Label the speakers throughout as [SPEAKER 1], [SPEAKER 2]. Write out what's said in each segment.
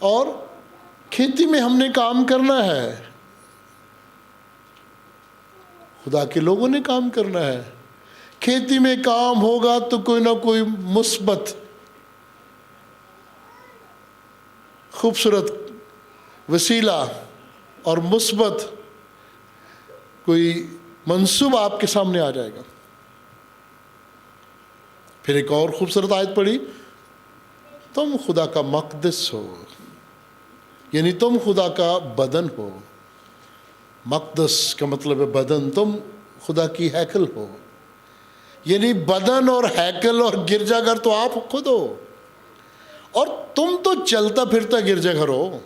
[SPEAKER 1] और खेती में हमने काम करना है, खुदा के लोगों ने काम करना है। खेती में काम होगा तो कोई ना कोई मुस्बत खूबसूरत वसीला और मुस्बत कोई मंसूबा आपके सामने आ जाएगा। फिर एक और खूबसूरत आयत पढ़ी, तुम खुदा का मक़दस हो, यानी तुम खुदा का बदन हो। मक़दस का मतलब है बदन, तुम खुदा की हैकल हो, यानी बदन और हैकल और गिरजाघर तो आप खुद हो, और तुम तो चलता फिरता गिरजाघर हो।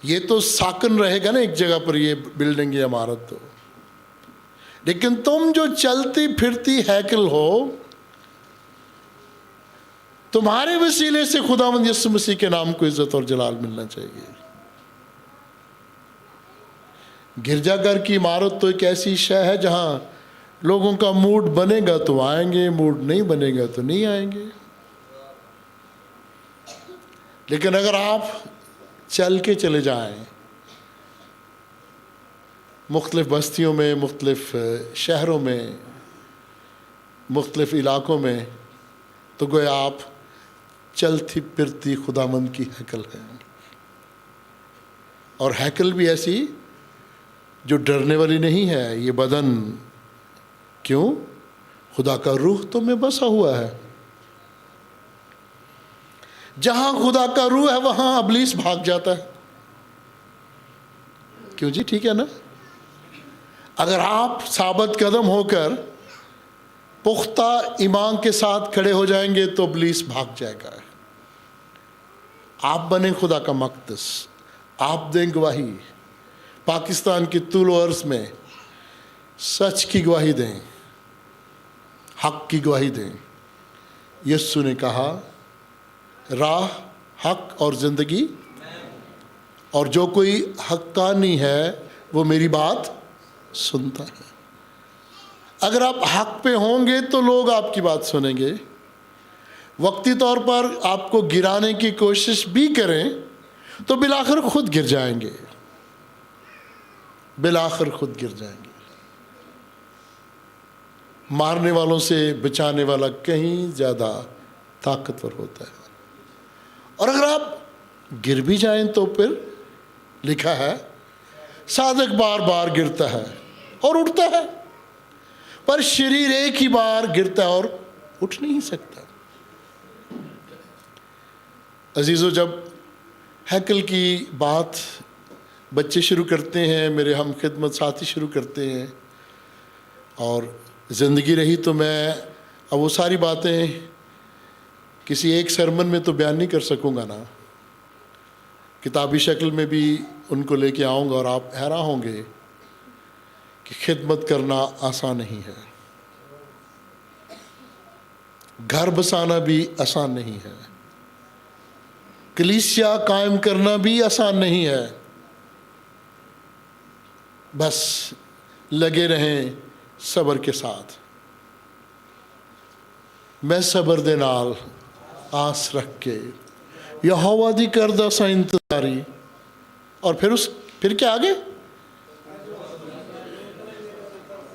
[SPEAKER 1] ये तो साकन रहेगा ना एक जगह पर, ये बिल्डिंग या इमारत तो, लेकिन तुम जो चलती फिरती हैकल हो, तुम्हारे वसीले से खुदावंद यीशु मसीह के नाम को इज्जत और जलाल मिलना चाहिए। गिरजाघर की इमारत तो एक ऐसी शय है जहां लोगों का मूड बनेगा तो आएंगे, मूड नहीं बनेगा तो नहीं आएंगे। लेकिन अगर आप चल के चले जाएं मुख्तलिफ बस्तियों में, मुख्तलिफ शहरों में, मुख्तलिफ इलाकों में, तो गोया आप चलती फिरती खुदावंद की हैकल है। और हैकल भी ऐसी जो डरने वाली नहीं है। ये बदन, क्यों? खुदा का रूह तो में बसा हुआ है। जहां खुदा का रूह है वहां अबलीस भाग जाता है। क्यों जी? ठीक है ना? अगर आप साबित कदम होकर पुख्ता ईमान के साथ खड़े हो जाएंगे तो अबलीस भाग जाएगा। आप बने खुदा का मक़दस, आप दें गवाही, पाकिस्तान की तूल अर्ज़ में सच की गवाही दें, हक की गवाही दें। यीशु ने कहा, राह, हक और ज़िंदगी, और जो कोई हक्कानी है वो मेरी बात सुनता है। अगर आप हक पे होंगे तो लोग आपकी बात सुनेंगे। वक्ती तौर पर आपको गिराने की कोशिश भी करें तो बिलाखिर खुद गिर जाएंगे, बिलाखिर खुद गिर जाएंगे। मारने वालों से बचाने वाला कहीं ज़्यादा ताकतवर होता है। और अगर आप गिर भी जाएं तो फिर लिखा है, साधक बार बार गिरता है और उठता है, पर शरीर एक ही बार गिरता है और उठ नहीं सकता। अजीज़ों, जब हैकल की बात बच्चे शुरू करते हैं, मेरे हम खिदमत साथी शुरू करते हैं, और ज़िंदगी रही तो मैं अब वो सारी बातें किसी एक सरमन में तो बयान नहीं कर सकूँगा ना, किताबी शक्ल में भी उनको लेके आऊँगा और आप हैरान होंगे कि खिदमत करना आसान नहीं है, घर बसाना भी आसान नहीं है, कलीसिया कायम करना भी आसान नहीं है। बस लगे रहें सब्र के साथ। मैं सब्र दे नाल आस रख के यहोवा दी करदा सा इंतजारी, और फिर क्या आगे?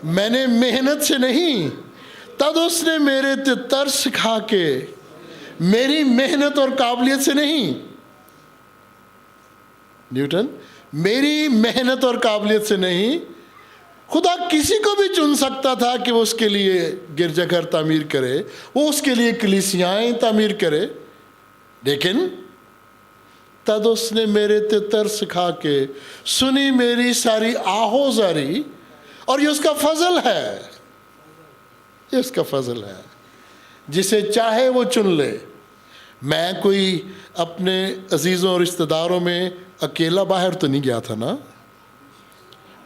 [SPEAKER 1] मैंने मेहनत से नहीं, तद उसने मेरे ते तरस खा के, मेरी मेहनत और काबिलियत से नहीं। न्यूटन, मेरी मेहनत और काबिलियत से नहीं। खुदा किसी को भी चुन सकता था कि वो उसके लिए गिरजाघर तामीर करे, वो उसके लिए कलीसियाएं तामीर करे, लेकिन तद उसने मेरे ते तरस खा के सुनी मेरी सारी आहोजारी, और ये उसका फजल है, ये उसका फजल है। जिसे चाहे वो चुन ले। मैं कोई अपने अजीज़ों और रिश्तेदारों में अकेला बाहर तो नहीं गया था ना,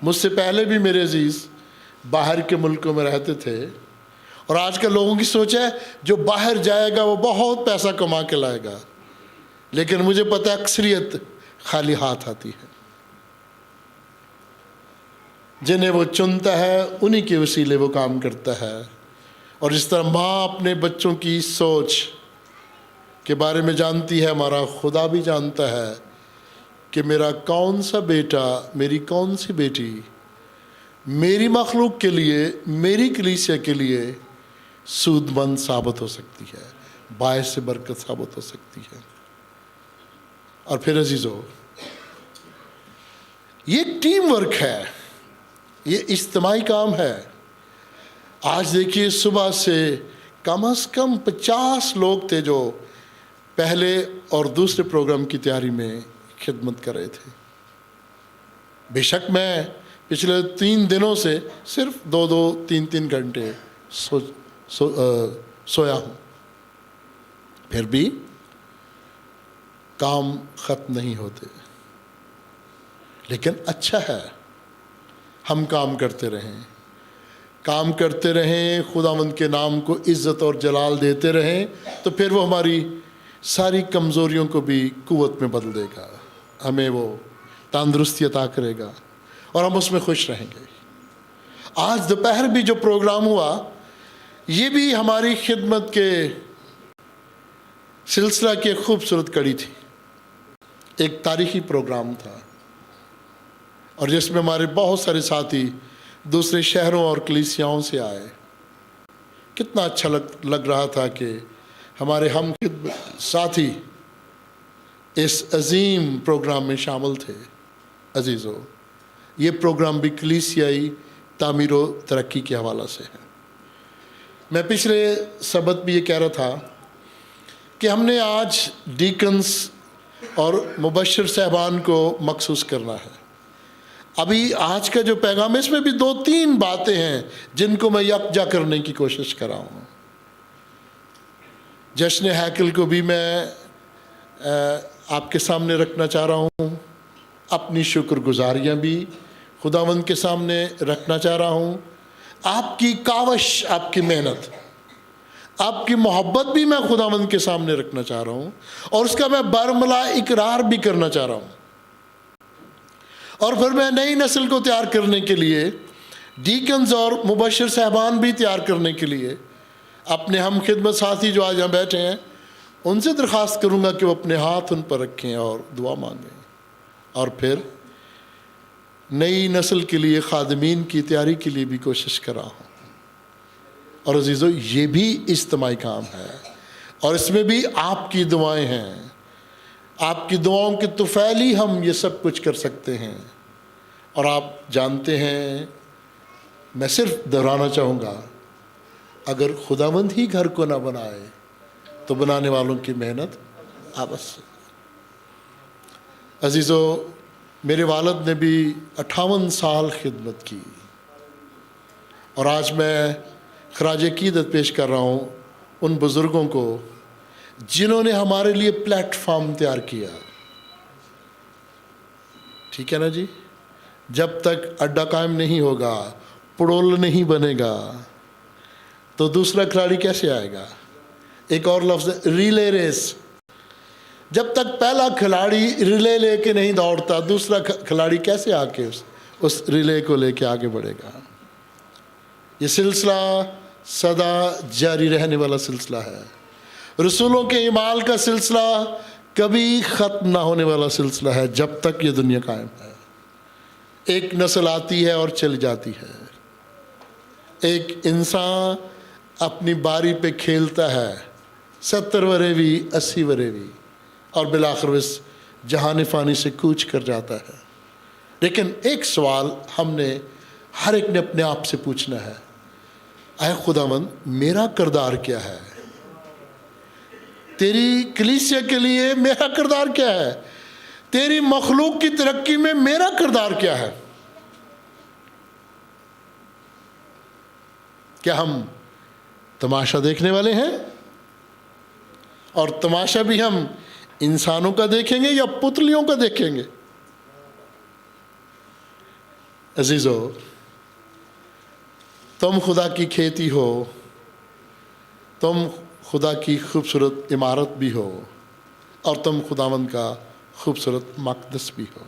[SPEAKER 1] मुझसे पहले भी मेरे अजीज़ बाहर के मुल्कों में रहते थे। और आजकल लोगों की सोच है जो बाहर जाएगा वो बहुत पैसा कमा के लाएगा, लेकिन मुझे पता है अक्सरियत खाली हाथ आती है। जिन्हें वो चुनता है उन्हीं के वसीले वो काम करता है। और जिस तरह माँ अपने बच्चों की सोच के बारे में जानती है, हमारा खुदा भी जानता है कि मेरा कौन सा बेटा, मेरी कौन सी बेटी मेरी मखलूक के लिए, मेरी कलीसिया के लिए सूदमंद साबित हो सकती है, बायस से बरकत साबित हो सकती है। और फिर अजीजों, ये टीम वर्क है, ये इज्तिमाई काम है। आज देखिए, सुबह से कम 50 लोग थे जो पहले और दूसरे प्रोग्राम की तैयारी में खिदमत कर रहे थे। बेशक मैं पिछले 3 दिनों से सिर्फ 2-2, 3-3 घंटे सोया हूँ, फिर भी काम खत्म नहीं होते। लेकिन अच्छा है, हम काम करते रहें, खुदावंद के नाम को इज़्ज़त और जलाल देते रहें, तो फिर वो हमारी सारी कमज़ोरियों को भी कुव्वत में बदल देगा, हमें वो तंदुरुस्ती अता करेगा और हम उसमें खुश रहेंगे। आज दोपहर भी जो प्रोग्राम हुआ, ये भी हमारी खिदमत के सिलसिला की एक खूबसूरत कड़ी थी। एक तारीखी प्रोग्राम था और जिसमें हमारे बहुत सारे साथी दूसरे शहरों और कलीसियाओं से आए। कितना अच्छा लग रहा था कि हमारे हम साथी इस अजीम प्रोग्राम में शामिल थे। अजीज़ों, ये प्रोग्राम भी कलीसियाई तामीर व तरक्की के हवाला से है। मैं पिछले सबत भी ये कह रहा था कि हमने आज डीकन्स और मुबशर साहबान को मखसूस करना है। अभी आज का जो पैगाम है, इसमें भी 2-3 बातें हैं जिनको मैं यकजा करने की कोशिश कर रहा हूँ। जश्न हैकल को भी मैं आपके सामने रखना चाह रहा हूँ, अपनी शुक्रगुजारियाँ भी खुदावंद के सामने रखना चाह रहा हूँ, आपकी कावश, आपकी मेहनत, आपकी मोहब्बत भी मैं खुदावंद के सामने रखना चाह रहा हूँ और उसका मैं बरमला इकरार भी करना चाह रहा हूँ। और फिर मैं नई नस्ल को तैयार करने के लिए, डीकन्स और मुबशर साहबान भी तैयार करने के लिए अपने हम खिदमत साथी जो आज यहाँ बैठे हैं, उनसे दरख्वास्त करूँगा कि वो अपने हाथ उन पर रखें और दुआ मांगें। और फिर नई नस्ल के लिए, खादमीन की तैयारी के लिए भी कोशिश कर रहा हूँ। और अजीज़ों, ये भी इज्तिमाई काम है और इसमें भी आपकी दुआएं हैं। आपकी दुआओं की तुफैली हम ये सब कुछ कर सकते हैं। और आप जानते हैं, मैं सिर्फ दोहराना चाहूँगा, अगर खुदावंद ही घर को ना बनाए तो बनाने वालों की मेहनत आवश्यक। अजीज़ों, मेरे वालिद ने भी 58 साल खिदमत की और आज मैं खराज अकीदत पेश कर रहा हूँ उन बुज़ुर्गों को जिन्होंने हमारे लिए प्लेटफॉर्म तैयार किया। ठीक है ना जी? जब तक अड्डा कायम नहीं होगा, पड़ोल नहीं बनेगा, तो दूसरा खिलाड़ी कैसे आएगा? एक और लफ्ज़, रिले रेस। जब तक पहला खिलाड़ी रिले लेके नहीं दौड़ता, दूसरा खिलाड़ी कैसे आके उस रिले को लेके आगे बढ़ेगा? ये सिलसिला सदा जारी रहने वाला सिलसिला है। रसूलों के इमाल का सिलसिला कभी ख़त्म ना होने वाला सिलसिला है जब तक ये दुनिया कायम है। एक नस्ल आती है और चली जाती है। एक इंसान अपनी बारी पे खेलता है, 70 वरे भी, 80 वरे भी, और बिलाखिर इस जहान फ़ानी से कूच कर जाता है। लेकिन एक सवाल हमने हर एक ने अपने आप से पूछना है, ऐ खुदावंद, मेरा किरदार क्या है? तेरी कलीसिया के लिए मेरा किरदार क्या है? तेरी मखलूक की तरक्की में मेरा किरदार क्या है? क्या हम तमाशा देखने वाले हैं? और तमाशा भी हम इंसानों का देखेंगे या पुतलियों का देखेंगे? अजीजों, तुम खुदा की खेती हो, तुम खुदा की खूबसूरत इमारत भी हो और तुम खुदावंद का खूबसूरत मक़दस भी हो।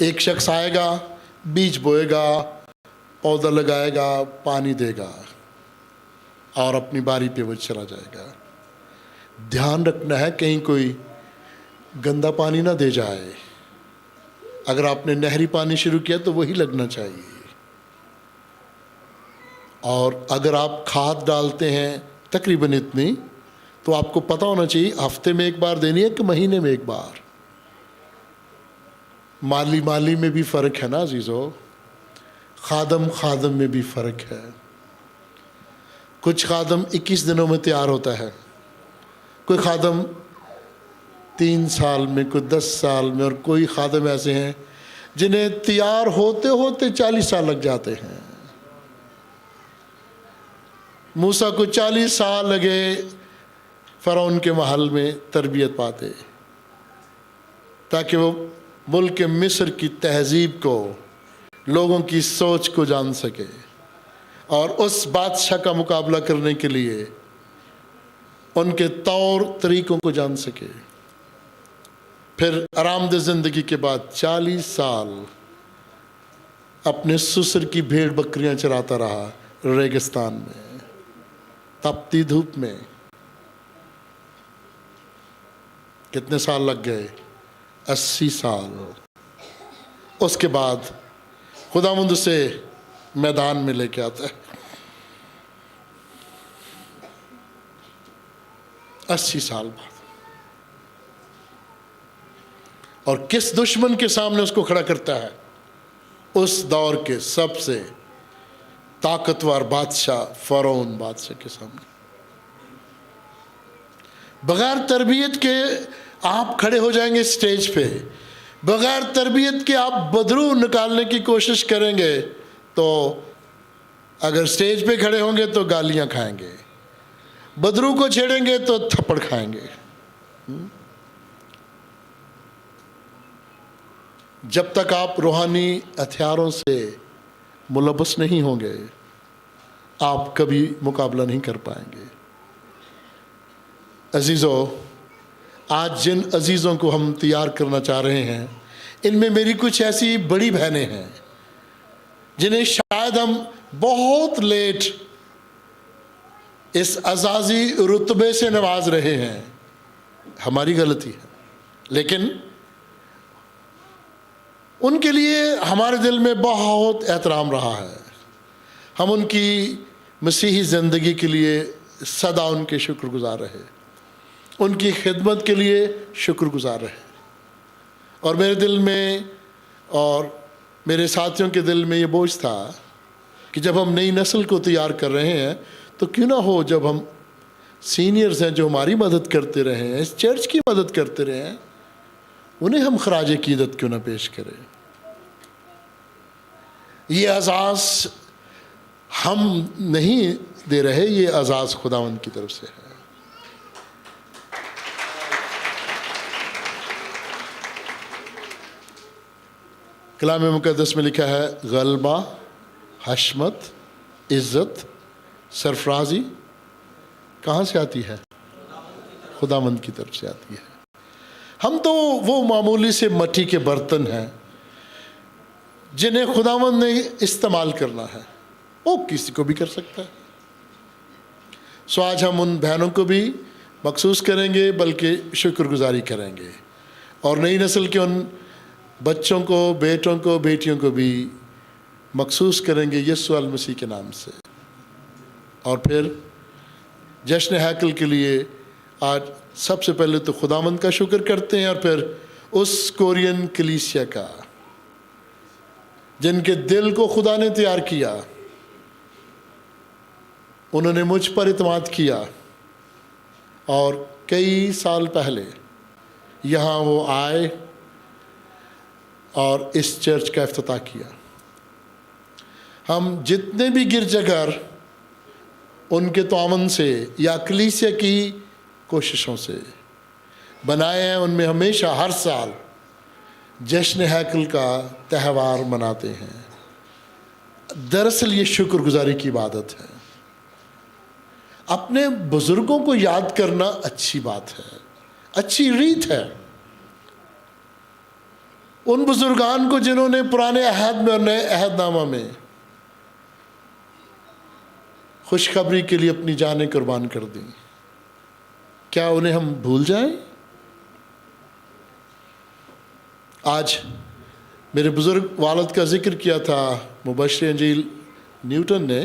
[SPEAKER 1] एक शख्स आएगा, बीज बोएगा, पौधा लगाएगा, पानी देगा और अपनी बारी पे वो चला जाएगा। ध्यान रखना है कहीं कोई गंदा पानी ना दे जाए। अगर आपने नहरी पानी शुरू किया तो वही लगना चाहिए। और अगर आप खाद डालते हैं तकरीबन इतनी, तो आपको पता होना चाहिए हफ्ते में एक बार देनी है कि महीने में एक बार। माली माली में भी फ़र्क है ना अजीज़ों, खादम खादम में भी फ़र्क है। कुछ खादम 21 दिनों में तैयार होता है, कोई खादम 3 साल में, कोई 10 साल में, और कोई खादम ऐसे हैं जिन्हें तैयार होते होते 40 साल लग जाते हैं। मूसा को 40 साल लगे फ़िरौन के महल में तरबियत पाते, ताकि वो मुल्क मिस्र की तहज़ीब को, लोगों की सोच को जान सके और उस बादशाह का मुकाबला करने के लिए उनके तौर तरीक़ों को जान सके। फिर आरामदेह ज़िंदगी के बाद 40 साल अपने ससुर की भेड़ बकरियां चराता रहा रेगिस्तान में, तपती धूप में। कितने साल लग गए? 80 साल। उसके बाद खुदावंद उसे मैदान में लेके आता है। 80 साल बाद, और किस दुश्मन के सामने उसको खड़ा करता है? उस दौर के सबसे ताकतवर बादशाह फ़िरौन बादशाह के सामने। बगैर तरबियत के आप खड़े हो जाएंगे स्टेज पे, बगैर तरबियत के आप बदरू निकालने की कोशिश करेंगे तो अगर स्टेज पे खड़े होंगे तो गालियां खाएंगे, बदरू को छेड़ेंगे तो थप्पड़ खाएंगे। जब तक आप रूहानी हथियारों से मुलव्वस नहीं होंगे, आप कभी मुकाबला नहीं कर पाएंगे। अजीज़ों, आज जिन अजीज़ों को हम तैयार करना चाह रहे हैं, इनमें मेरी कुछ ऐसी बड़ी बहनें हैं जिन्हें शायद हम बहुत लेट इस अज़ाज़ी रुतबे से नवाज रहे हैं। हमारी गलती है, लेकिन उनके लिए हमारे दिल में बहुत एहतराम रहा है। हम उनकी मसीही ज़िंदगी के लिए सदा उनके शुक्रगुज़ार रहे, उनकी खिदमत के लिए शुक्रगुज़ार रहे। और मेरे दिल में और मेरे साथियों के दिल में ये बोझ था कि जब हम नई नस्ल को तैयार कर रहे हैं तो क्यों ना हो, जब हम सीनियर्स हैं जो हमारी मदद करते रहे हैं, इस चर्च की मदद करते रहे हैं, उन्हें हम खराज अक़ीदत क्यों ना पेश करें। ये एज़ाज़ हम नहीं दे रहे, ये एज़ाज़ खुदावंद की तरफ से है। कलाम मुक़द्दस में लिखा है, गलबा, हशमत, इज़्ज़त, सरफराजी कहाँ से आती है? खुदावंद की तरफ से आती है। हम तो वो मामूली से मट्टी के बर्तन हैं जिन्हें खुदावंद ने इस्तेमाल करना है, वो किसी को भी कर सकता है। सो आज हम उन बहनों को भी मखसूस करेंगे, बल्कि शुक्रगुजारी करेंगे, और नई नस्ल के उन बच्चों को, बेटों को, बेटियों को भी मखसूस करेंगे यीशु अल मसीह के नाम से। और फिर जश्न हैकल के लिए आज सबसे पहले तो खुदावंद का शुक्र करते हैं, और फिर उस कोरियन कलीसिया का जिनके दिल को खुदा ने तैयार किया। उन्होंने मुझ पर इत्मीनान किया और कई साल पहले यहाँ वो आए और इस चर्च का इफ्तिताह किया। हम जितने भी गिरजाघर उनके तावन से या कलीसिया की कोशिशों से बनाए हैं, उनमें हमेशा हर साल जश्न हैकल का त्यौहार मनाते हैं। दरअसल ये शुक्रगुजारी की इबादत है। अपने बुज़ुर्गों को याद करना अच्छी बात है, अच्छी रीत है। उन बुजुर्गान को जिन्होंने पुराने अहद में और नए अहदनामा में खुशखबरी के लिए अपनी जानें कुर्बान कर दी। क्या उन्हें हम भूल जाएं? आज मेरे बुजुर्ग वालिद का जिक्र किया था मुबश्शिर इंजील न्यूटन ने,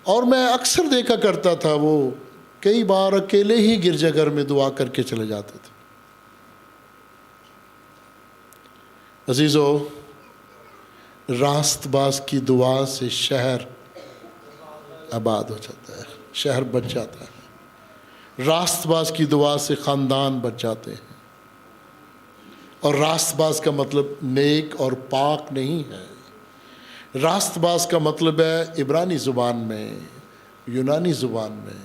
[SPEAKER 1] और मैं अक्सर देखा करता था वो कई बार अकेले ही गिरजाघर में दुआ करके चले जाते थे। अजीजों, रास्तबाज की दुआ से शहर आबाद हो जाता है, शहर बच जाता है। रास्तबाज की दुआ से ख़ानदान बच जाते हैं। और रास्तबाज का मतलब नेक और पाक नहीं है। रास्तबाज का मतलब है इब्रानी ज़ुबान में, यूनानी ज़ुबान में,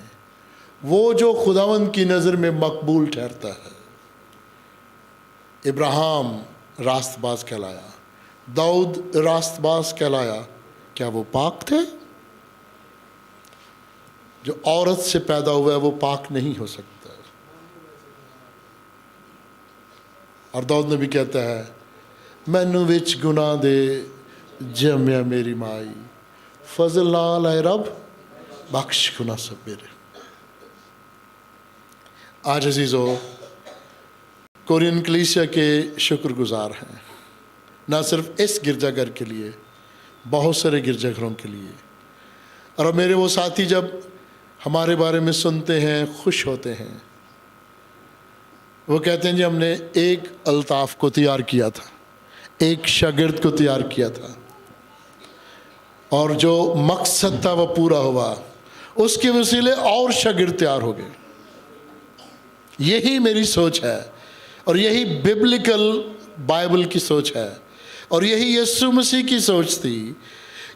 [SPEAKER 1] वो जो खुदावंद की नज़र में मकबूल ठहरता है। इब्राहिम रास्तबाज कहलाया, दाऊद रास्तबाज कहलाया। क्या वो पाक थे? जो औरत से पैदा हुआ है वो पाक नहीं हो सकता। और दाऊद नबी कहता है, मैनू विच गुनाह दे जम्या मेरी माई, फजल नाल है रब बख्श गुनाह सब मेरे। आज अजीज़ों, कोरियन कलीसिया के शुक्रगुजार हैं, ना सिर्फ इस गिरजाघर के लिए, बहुत सारे गिरजाघरों के लिए। और मेरे वो साथी जब हमारे बारे में सुनते हैं खुश होते हैं। वो कहते हैं जी हमने एक अल्ताफ़ को तैयार किया था, एक शागिर्द को तैयार किया था, और जो मकसद था वो पूरा हुआ, उसके वसीले और शागिर्द तैयार हो गए। यही मेरी सोच है, और यही बिब्लिकल बाइबल की सोच है, और यही यीशु मसीह की सोच थी।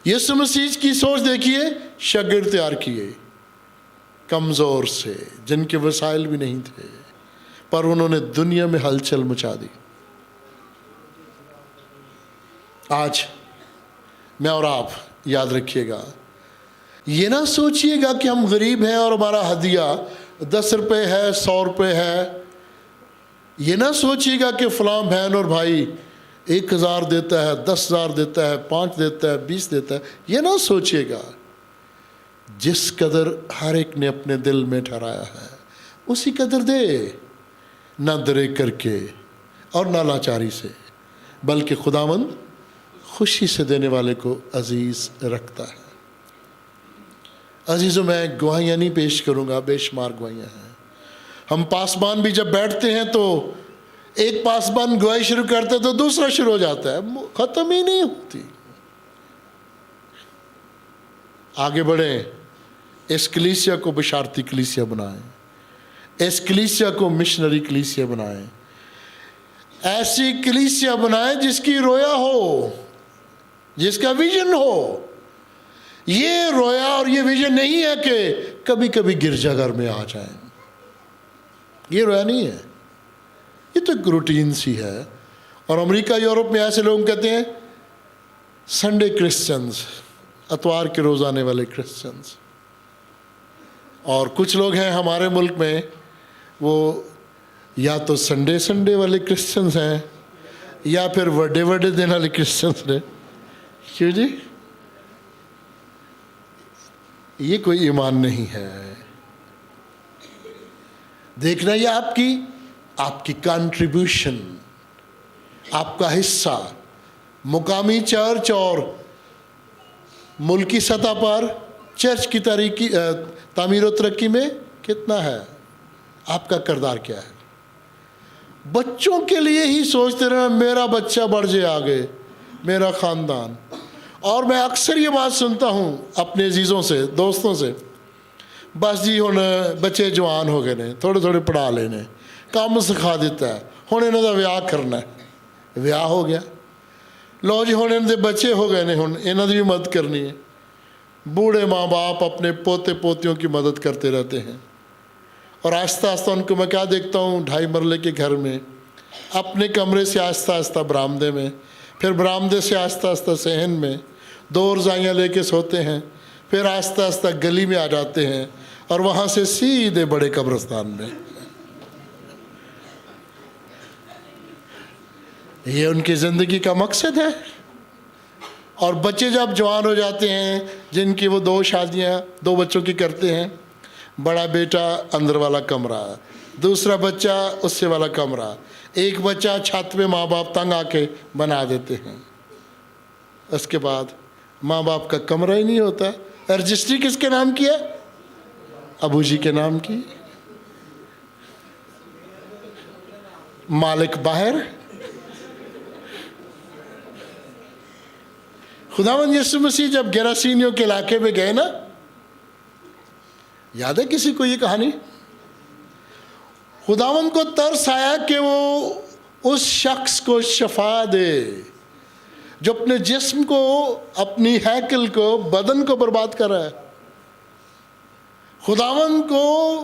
[SPEAKER 1] यीशु मसीह की सोच देखिए, शागिर्द तैयार किए कमज़ोर से, जिनके वसाइल भी नहीं थे, पर उन्होंने दुनिया में हलचल मचा दी। आज मैं और आप याद रखिएगा, ये ना सोचिएगा कि हम गरीब हैं और हमारा हदिया 10 रुपये है, 100 रुपये है। ये ना सोचिएगा कि फ़लाँ बहन और भाई 1000 देता है, 10,000 देता है, 5 देता है, 20 देता है। ये ना सोचिएगा। जिस कदर हर एक ने अपने दिल में ठहराया है उसी कदर दे, ना दरे करके और ना लाचारी से, बल्कि खुदावंद खुशी से देने वाले को अजीज़ रखता है। अजीज़ों, मैं गवाहियाँ नहीं पेश करूँगा, बेशुमार गवाहियाँ हैं। हम पासबान भी जब बैठते हैं तो एक पासबान गवाही शुरू करते तो दूसरा शुरू हो जाता है, ख़त्म ही नहीं होती। आगे बढ़ें, इस कलीसिया को बशारती कलीसिया बनाएं, इस कलीसिया को मिशनरी कलीसिया बनाएं, ऐसी कलीसिया बनाएं जिसकी रोया हो, जिसका विजन हो। ये रोया और ये विजन नहीं है कि कभी कभी गिरजाघर में आ जाएं, ये रोया नहीं है, ये तो एक रूटीन सी है। और अमेरिका यूरोप में ऐसे लोग कहते हैं संडे क्रिश्चियंस, अतवार के रोज़ आने वाले क्रिश्चियंस। और कुछ लोग हैं हमारे मुल्क में, वो या तो संडे वाले क्रिश्चियंस हैं या फिर बड़े दिन वाले क्रिश्चियंस ने। क्यों जी? ये कोई ईमान नहीं है। देखना, ये आपकी कंट्रीब्यूशन, आपका हिस्सा मुकामी चर्च और मुल्की सतह पर चर्च की तामीर और तरक्की में कितना है, आपका किरदार क्या है। बच्चों के लिए ही सोचते रहना, मेरा बच्चा बढ़ जाए आगे, मेरा ख़ानदान। और मैं अक्सर ये बात सुनता हूँ अपने अजीज़ों से, दोस्तों से, बस जी हुण बच्चे जवान हो गए ने, थोड़े थोड़े पढ़ा लेने, काम सिखा दिता है, हुण इन्हां दा विआह करना है। विआह हो गया, लो जी हुण इन्हां दे बच्चे हो गए ने, हुण इन्हां दी भी मदद करनी है। बूढ़े माँ बाप अपने पोते पोतियों की मदद करते रहते हैं, और आहिस्ता आहिस्ता उनको मैं क्या देखता हूँ, 2.5 मरले के घर में, अपने कमरे से आहिस्ता आहिस्ता बरामदे में, फिर बरामदे से आहिस्ता आहिस्ता सहन में, 2 रज़ाइयाँ लेके सोते हैं, फिर आहिस्ता आहिस्ता गली में आ जाते हैं, और वहाँ से सीधे बड़े कब्रिस्तान में। ये उनकी ज़िंदगी का मकसद है। और बच्चे जब जवान हो जाते हैं, जिनकी वो 2 शादियाँ 2 बच्चों की करते हैं, बड़ा बेटा अंदर वाला कमरा, दूसरा बच्चा उससे वाला कमरा, एक बच्चा छत पे माँ बाप तंग आके बना देते हैं। उसके बाद माँ बाप का कमरा ही नहीं होता। रजिस्ट्री किसके नाम की है? अबू जी के नाम की। मालिक बाहर। खुदावंद यीशु मसीह जब गेरासीनियों के इलाके में गए ना, याद है किसी को ये कहानी? खुदावंद को तरस आया कि वो उस शख्स को शफा दे जो अपने जिस्म को, अपनी हैकल को, बदन को बर्बाद कर रहा है। खुदावंद को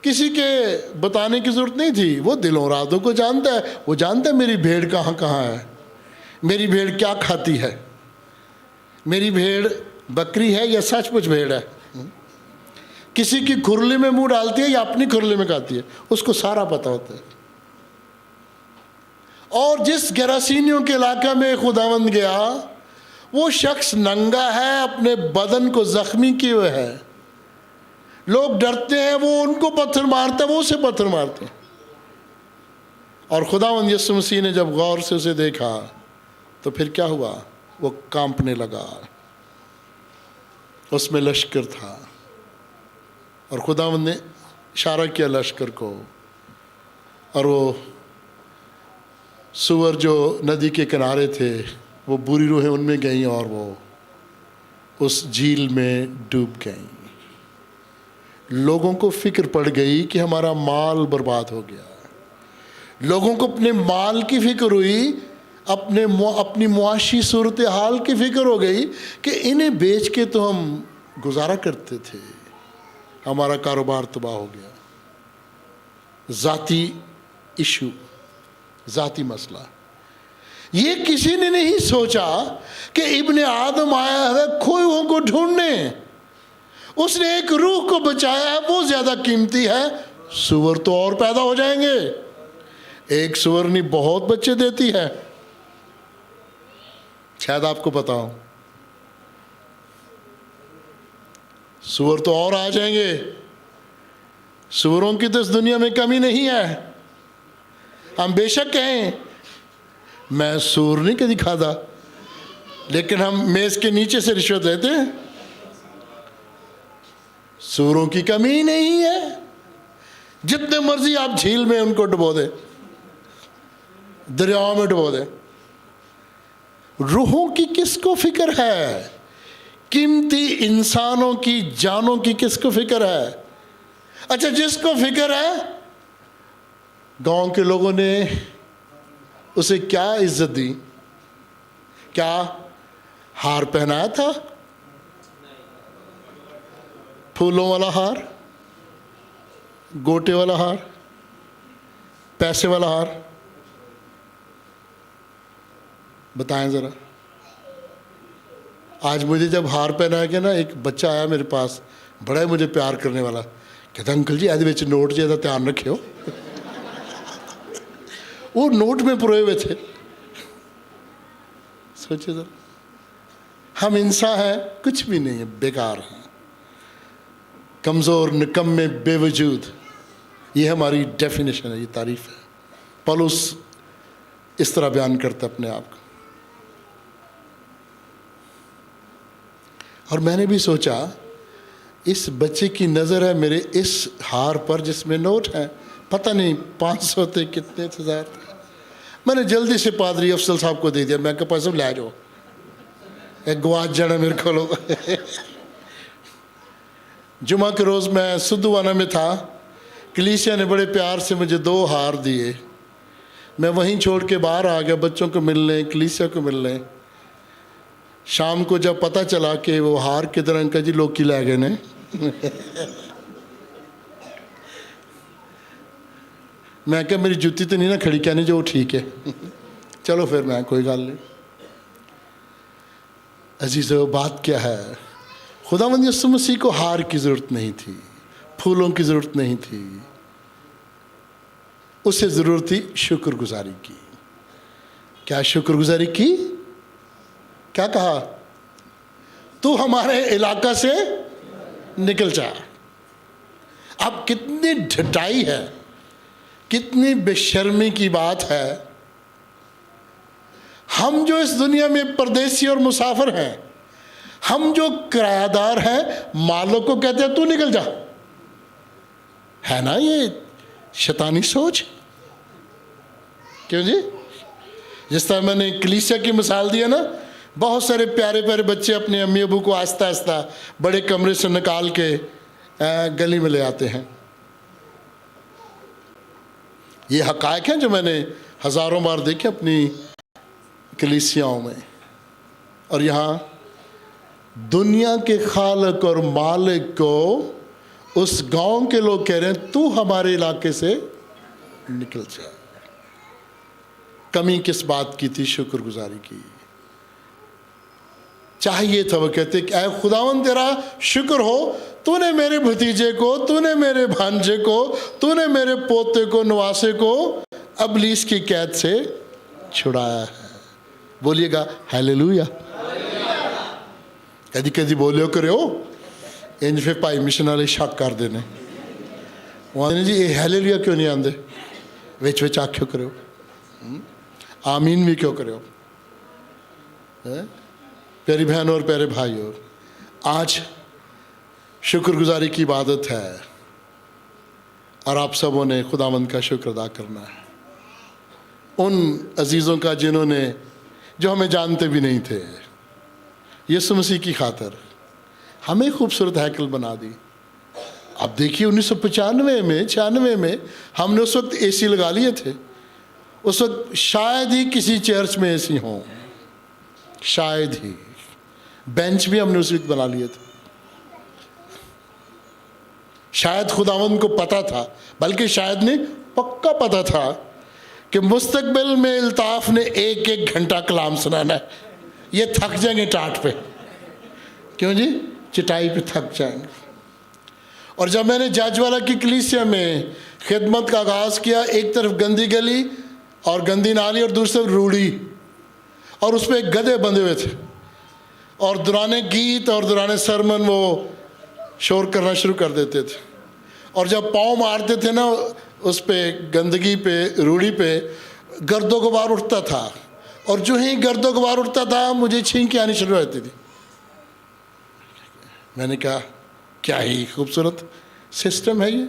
[SPEAKER 1] किसी के बताने की जरूरत नहीं थी, वो दिलों रातों को जानता है। वो जानता है मेरी भेड़ कहाँ कहाँ है, मेरी भेड़ क्या खाती है, मेरी भेड़ बकरी है या सचमुच भेड़ है, किसी की खुरली में मुंह डालती है या अपनी खुरली में खाती है, उसको सारा पता होता है। और जिस गेरासीनियों के इलाका में खुदावंद गया, वो शख्स नंगा है, अपने बदन को जख्मी किए हुए है। लोग डरते हैं, वो उनको पत्थर मारता है, वो उसे पत्थर मारते हैं। और खुदावंद यीशु मसीह ने जब गौर से उसे देखा तो फिर क्या हुआ? वो कांपने लगा। उसमें लश्कर था और खुदावंद ने इशारा किया लश्कर को, और वो सुअर जो नदी के किनारे थे, वो बुरी रूहें उनमें गईं और वो उस झील में डूब गईं। लोगों को फिक्र पड़ गई कि हमारा माल बर्बाद हो गया। लोगों को अपने माल की फिक्र हुई, अपनी मुआशी सूरत हाल की फिक्र हो गई कि इन्हें बेच के तो हम गुजारा करते थे, हमारा कारोबार तबाह हो गया। जाती इशू, जाती मसला। ये किसी ने नहीं सोचा कि इब्ने आदम आया है खोए हुओं को ढूंढने। उसने एक रूह को बचाया है, वो ज्यादा कीमती है। सुअर तो और पैदा हो जाएंगे, एक सुअरनी बहुत बच्चे देती है, शायद आपको पता हो। सुअर तो और आ जाएंगे, सुअरों की तो इस दुनिया में कमी नहीं है। हम बेशक कहें मैं सूअर नहीं कभी खाता, लेकिन हम मेज के नीचे से रिश्वत लेते हैं। सूअरों की कमी नहीं है, जितने मर्जी आप झील में उनको डुबो दे, दरियाओं में डुबो दे। रूहों की किसको फिक्र है? कीमती इंसानों की जानों की किसको फिक्र है? अच्छा, जिसको फिक्र है, गांव के लोगों ने उसे क्या इज्जत दी? क्या हार पहनाया था? फूलों वाला हार, गोटे वाला हार, पैसे वाला हार? बताएं जरा। आज मुझे जब हार पहनाया गया ना, एक बच्चा आया मेरे पास, बड़ा ही मुझे प्यार करने वाला, कहता अंकल जी ਇਹਦੇ ਵਿੱਚ नोट ज्यादा ध्यान रखियो। वो नोट में पुरोए हुए थे। सोचिए जरा, हम इंसान हैं, कुछ भी नहीं है, बेकार हैं, कमज़ोर, निकम्मे, बेवजूद। ये हमारी डेफिनेशन है, ये तारीफ है। पौलुस इस तरह बयान करता अपने आप को। और मैंने भी सोचा, इस बच्चे की नज़र है मेरे इस हार पर जिसमें नोट है, पता नहीं 500 थे, कितने हजार थे। मैंने जल्दी से पादरी अफसल साहब को दे दिया। मैं कहा पैसे ले जाओ, एक गवाच जाना मेरे को लोग। जुमा के रोज़ मैं सुद्धवाना में था, कलीसिया ने बड़े प्यार से मुझे 2 हार दिए। मैं वहीं छोड़ के बाहर आ गया बच्चों को मिलने, कलीसिया को मिलने। शाम को जब पता चला कि वो हार किधर, अंकल जी लोग की लै गए ने। मैं क्या मेरी जूती तो नहीं ना खड़ी? कहने जो ठीक है। चलो फिर मैं कोई गल नहीं। अजीज़ो, बात क्या है? खुदावंद यीशु मसीह को हार की ज़रूरत नहीं थी, फूलों की ज़रूरत नहीं थी, उसे ज़रूरत थी शुक्रगुजारी की। क्या शुक्रगुजारी की? क्या कहा? तू हमारे इलाका से निकल जा। अब कितनी ढिठाई है, कितनी बेशर्मी की बात है। हम जो इस दुनिया में परदेसी और मुसाफिर हैं, हम जो किरायादार हैं, मालिक को कहते हैं तू निकल जा। है ना ये शैतानी सोच? क्यों जी? जिस तरह मैंने कलीसिया की मिसाल दी है ना, बहुत सारे प्यारे प्यारे बच्चे अपने अम्मी अबू को आस्ता आस्ता बड़े कमरे से निकाल के गली में ले आते हैं। ये हकायक हैं जो मैंने हज़ारों बार देखे अपनी कलीसियाओं में। और यहाँ दुनिया के खालिक और मालिक को उस गांव के लोग कह रहे हैं तू हमारे इलाके से निकल जा। कमी किस बात की थी? शुक्रगुजारी की चाहिए था। वो कहते कि ऐ खुदावन तेरा शुक्र हो, तूने मेरे भतीजे को, तूने मेरे भांजे को, तूने मेरे पोते को, नवासे को अबलीस की कैद से छुड़ाया है। बोलिएगा हालेलुया। कदी कदी बोलियो करो इंज फिर भाई मिशन वाले शक कर देने जी ये हालेलुया क्यों नहीं आते? विच विच आख्यो करो, आमीन भी क्यों करो? प्यारी बहन और प्यारे भाइयों, आज शुक्रगुजारी की इबादत है और आप सबों ने खुदावंद का शुक्र अदा करना है। उन अजीज़ों का जिन्होंने, जो हमें जानते भी नहीं थे, यीशु मसीह की खातर हमें खूबसूरत हैकल बना दी। अब देखिए 1995 में 96 में हमने उस वक्त एसी लगा लिए थे। उस वक्त शायद ही किसी चर्च में एसी हों, शायद ही। बेंच भी हमने उस वक्त बना लिए थे। शायद खुदावंद को पता था, बल्कि शायद नहीं पक्का पता था कि मुस्तकबिल में इल्ताफ ने 1-1 घंटा कलाम सुनाना है। ये थक जाएंगे टाट पे। क्यों जी? चटाई पे थक जाएंगे। और जब मैंने जाजवाला की कलीसिया में खिदमत का आगाज़ किया, एक तरफ गंदी गली और गंदी नाली और दूसरी तरफ रूढ़ी, और उस पर गधे बंधे हुए थे, और दुराने गीत और दुराने सरमन वो शोर करना शुरू कर देते थे। और जब पाँव मारते थे ना उस पे, गंदगी पे, रूढ़ी पे, गर्दो गुबार उठता था। और जो ही गर्दो गुबार उठता था मुझे छींकें आनी शुरू होती थी। मैंने कहा क्या ही खूबसूरत सिस्टम है ये।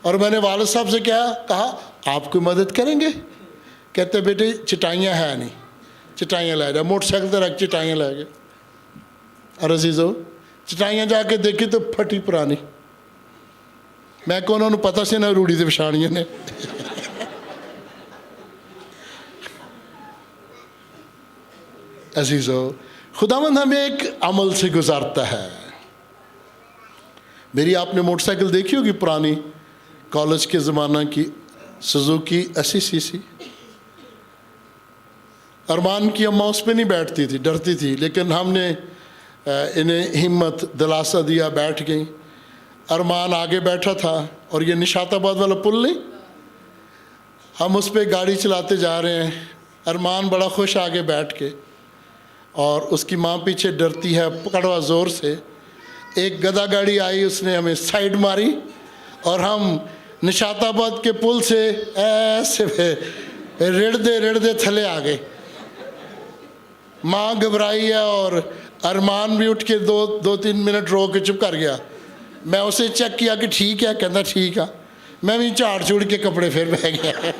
[SPEAKER 1] और मैंने वालिद साहब से क्या कहा, आप कोई मदद करेंगे? कहते बेटे चटाइयाँ है नहीं, चटाइयाँ ला जा। मोटरसाइकिल तो रख चटाइयाँ ला गए। और अजीज़ो चटाइयाँ जाके देखी तो फटी पुरानी। मैं को उन्होंने पता से ना रूढ़ी से विछाणियाँ ने। अजीज़ो खुदावंद हमें एक अमल से गुजारता है। मेरी आपने मोटरसाइकिल देखी होगी पुरानी, कॉलेज के ज़माना की सुजुकी 80 सीसी। अरमान की अम्मा उस पर नहीं बैठती थी, डरती थी, लेकिन हमने इन्हें हिम्मत दिलासा दिया, बैठ गई। अरमान आगे बैठा था और ये निशाताबाद वाला पुल नहीं, हम उस पर गाड़ी चलाते जा रहे हैं। अरमान बड़ा खुश आगे बैठ के, और उसकी माँ पीछे डरती है, पकड़वा ज़ोर से। एक गधा गाड़ी आई, उसने हमें साइड मारी और हम निशाताबाद के पुल से ऐसे रिड़दे थले आ गए। माँ घबराई है और अरमान भी उठ के दो तीन मिनट रो के चुप कर गया। मैं उसे चेक किया कि ठीक है, कहता ठीक है। मैं भी झाड़ छूड़ के कपड़े फिर बह गया।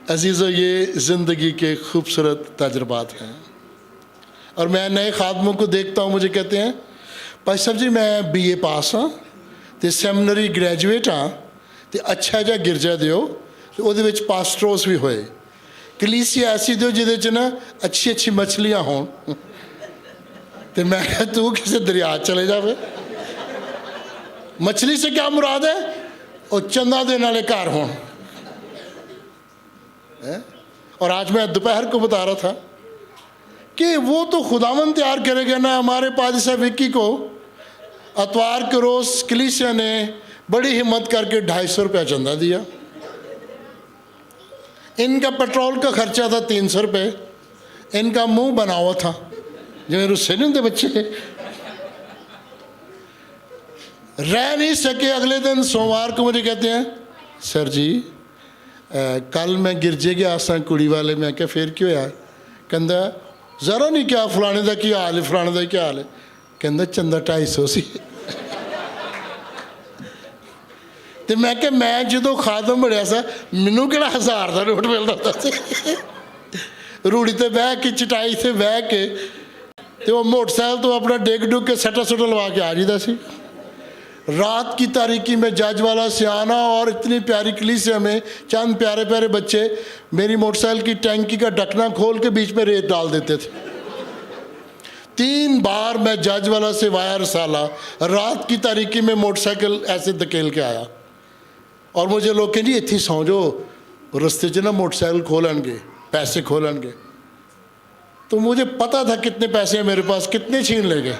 [SPEAKER 1] अजीज़ों ये ज़िंदगी के खूबसूरत तजुर्बात हैं। और मैं नए खादमों को देखता हूँ, मुझे कहते हैं भाई साहब जी मैं BA पास हाँ, तो सैमिनरी ग्रैजुएट हाँ, तो अच्छा जा गिरजा दियो, तो वो पास्ट्रोस भी होए, कलीसिया ऐसी दो जिदे च ना अच्छी अच्छी मछलियाँ हों। तो मैं कहा तू किसी दरिया चले जावे। मछली से क्या मुराद है? और चंदा देने वाले घर हों। और आज मैं दोपहर को बता रहा था कि वो तो खुदावन तैयार करेगा ना। हमारे पादी साहब विक्की को अतवार के रोज़ कलीसिया ने बड़ी हिम्मत करके 250 रुपया चंदा दिया। इनका पेट्रोल का खर्चा था 300 रुपये। इनका मुंह बना हुआ था, जो रुस्से नहीं होते बच्चे, रह नहीं सके। अगले दिन सोमवार को मुझे कहते हैं, सर जी कल मैं गिरजे गया सा कुड़ी वाले। मैं क्या फिर क्यों यार? कहता ज़रा नहीं क्या फलाने का की हाल है, फलाने का क्या हाल है? कहता चंदा 250 सी। तो मैं क्या मैं जो खादम बढ़िया सा मैनू कि 1000 का नोट मिलता था। रूढ़ी ते बह के चटाई से बह के तो वो मोटरसाइकिल तो अपना डिग डुग के सटा सुटा लवा के आ जाता सी। रात की तारीकी में जज वाला सियाना और इतनी प्यारी कलीसिया में चंद प्यारे प्यारे बच्चे मेरी मोटरसाइकिल की टैंकी का ढकना खोल के बीच में रेत डाल देते थे। 3 बार मैं जज वाला से वाया रसाला रात की तारीकी में मोटरसाइकिल ऐसे धकेल के आया। और मुझे लोग कहें जी इतनी सौ जो रस्ते च ना मोटरसाइकिल खोलेंगे, पैसे खोलेंगे। तो मुझे पता था कितने पैसे हैं मेरे पास, कितने छीन लेंगे।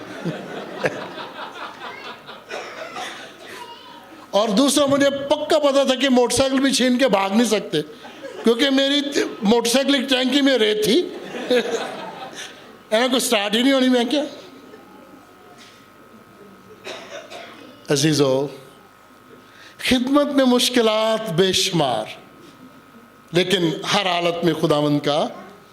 [SPEAKER 1] और दूसरा मुझे पक्का पता था कि मोटरसाइकिल भी छीन के भाग नहीं सकते, क्योंकि मेरी मोटरसाइकिल की टैंकी में रेत थी। को स्टार्ट ही नहीं होनी। मैं क्या अजीजो, खिदमत में मुश्किलात बेशुमार, लेकिन हर हालत में खुदावंद का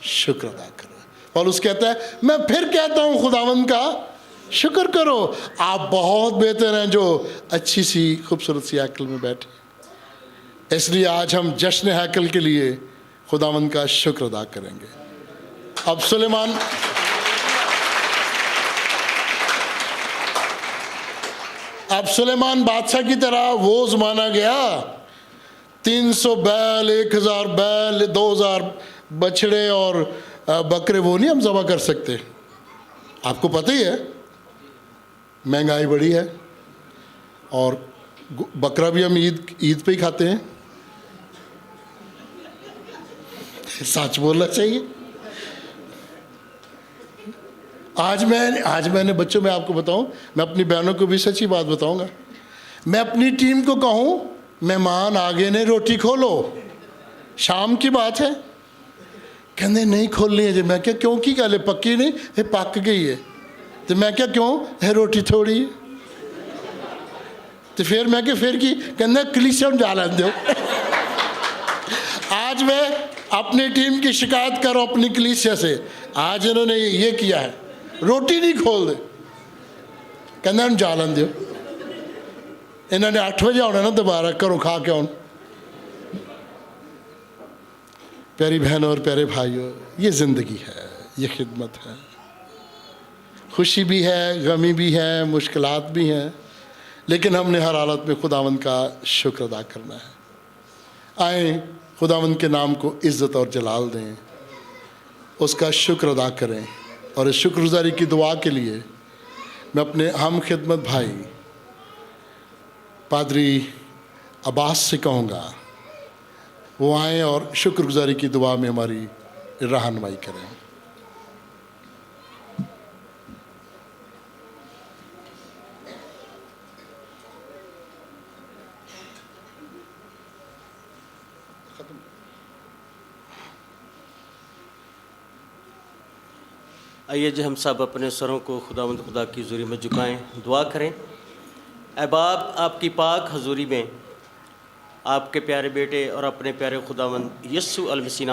[SPEAKER 1] शुक्र अदा करो। पौलुस कहता है मैं फिर कहता हूँ खुदावंद का शुक्र करो। आप बहुत बेहतर हैं जो अच्छी सी खूबसूरत सी हैकल में बैठे। इसलिए आज हम जश्न हैकल के लिए खुदावंद का शुक्र अदा करेंगे। अब सुलेमान बादशाह की तरह वो ज़माना गया, 300 बैल, 1000 बैल, 2000 बछड़े और बकरे वो नहीं हम ज़बह कर सकते। आपको पता ही है महंगाई बढ़ी है, और बकरा भी हम ईद पे ही खाते हैं। सच बोलना चाहिए। आज मैंने बच्चों में आपको बताऊं, मैं अपनी बहनों को भी सच्ची बात बताऊंगा। मैं अपनी टीम को कहूं मेहमान आगे ने रोटी खोलो, शाम की बात है, कहते नहीं खोलनी है जी। मैं क्या क्यों की गल पक्की नहीं, ये पक गई है। तो मैं क्या क्यों है रोटी थोड़ी है। तो फिर मैं क्या फिर की कहना कलीसिया में जा लें दो। आज मैं अपनी टीम की शिकायत करो अपनी कलीसिया से, आज इन्होंने ये किया है, रोटी नहीं खोल दे, कहना जा लें दो। इन्होंने 8 बजे आना ना दोबारा घरों खा के आना। प्यारी बहनों और प्यारे भाइयों, ये ज़िंदगी है, ये खिदमत है। खुशी भी है, गमी भी है, मुश्किलात भी हैं, लेकिन हमने हर हालत में खुदावंद का शुक्र अदा करना है। आए खुदावंद के नाम को इज़्ज़त और जलाल दें, उसका शुक्र अदा करें। और इस शुक्रगुजारी की दुआ के लिए मैं अपने हम खिदमत भाई पादरी अब्बास से कहूँगा वो आएँ और शुक्रगुजारी की दुआ में हमारी रहनुमाई करें।
[SPEAKER 2] आइए जी हम सब अपने सरों को खुदावंद खुदा की हज़ूरी में झुकाएं, दुआ करें। ऐ बाप, आपकी पाक हज़ूरी में आपके प्यारे बेटे और अपने प्यारे खुदावंद यीशु अल मसीह